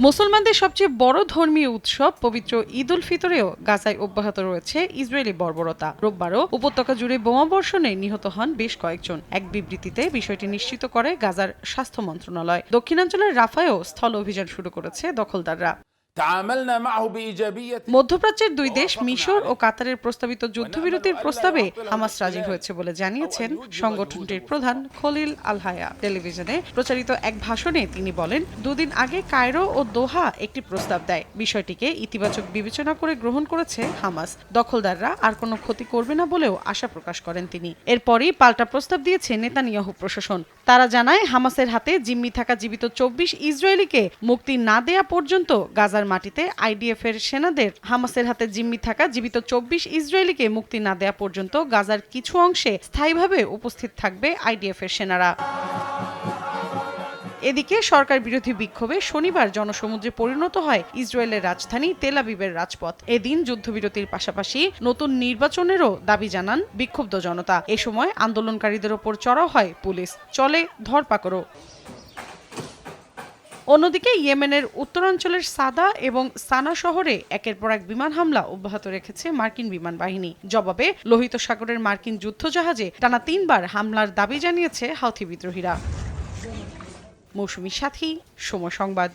মুসলমানদের সবচেয়ে বড় ধর্মীয় উৎসব পবিত্র ঈদ উল ফিতরেও গাজায় অব্যাহত রয়েছে ইসরায়েলি বর্বরতা। রোববারও উপত্যকা জুড়ে বোমাবর্ষণে নিহত হন বেশ কয়েকজন। এক বিবৃতিতে বিষয়টি নিশ্চিত করে গাজার স্বাস্থ্য মন্ত্রণালয়। দক্ষিণাঞ্চলের রাফায়ও স্থল অভিযান শুরু করেছে দখলদাররা। মধ্যপ্রাচ্যের দুই দেশ মিশর ও কাতারের প্রস্তাবিত যুদ্ধবিরতির প্রস্তাবে হামাস রাজি হয়েছে বলে জানিয়েছেন সংগঠনটির প্রধান খলিল আল হায়া। টেলিভিশনে প্রচারিত এক ভাষণে তিনি বলেন, দুদিন আগে কায়রো ও দোহা একটি প্রস্তাব দেয়। বিষয়টিকে ইতিবাচক বিবেচনা করে গ্রহণ করেছে হামাস। দখলদাররা আর কোনো ক্ষতি করবে না বলেও আশা প্রকাশ করেন তিনি। এরপরই পাল্টা প্রস্তাব দিয়েছে নেতানিয়াহু প্রশাসন। তারা জানায়, হামাসের হাতে জিম্মি থাকা জীবিত ২৪ ইসরায়েলিকে মুক্তি না দেয়া পর্যন্ত গাজার মাটিতে আইডিএফ এর সেনাদের হামাসের হাতে জিম্মি থাকা জীবিত ২৪ ইসরায়েলিকে মুক্তি না দেয়া পর্যন্ত গাজার কিছু অংশে স্থায়ীভাবে উপস্থিত থাকবে আইডিএফ এর সেনারা। এদিকে সরকার বিরোধী বিক্ষোভে শনিবার জনসমুদ্রে পরিণত হয় ইসরায়েলের রাজধানী তেল আবিবের রাজপথ। এদিন যুদ্ধবিরতির পাশাপাশি নতুন নির্বাচনেরও দাবি জানান বিক্ষুব্ধ জনতা। এ সময় আন্দোলনকারীদের ওপর চড়াও হয় পুলিশ, চলে ধরপাকড়ও। অন্যদিকে ইয়েমেনের উত্তরাঞ্চলের সাদা এবং সানা শহরে একের পর এক বিমান হামলা অব্যাহত রেখেছে মার্কিন বিমান বাহিনী। জবাবে লোহিত সাগরের মার্কিন যুদ্ধজাহাজে টানা ৩ বার হামলার দাবি জানিয়েছে হাউথি বিদ্রোহীরা। মৌসুমী সাথী, সময় সংবাদ।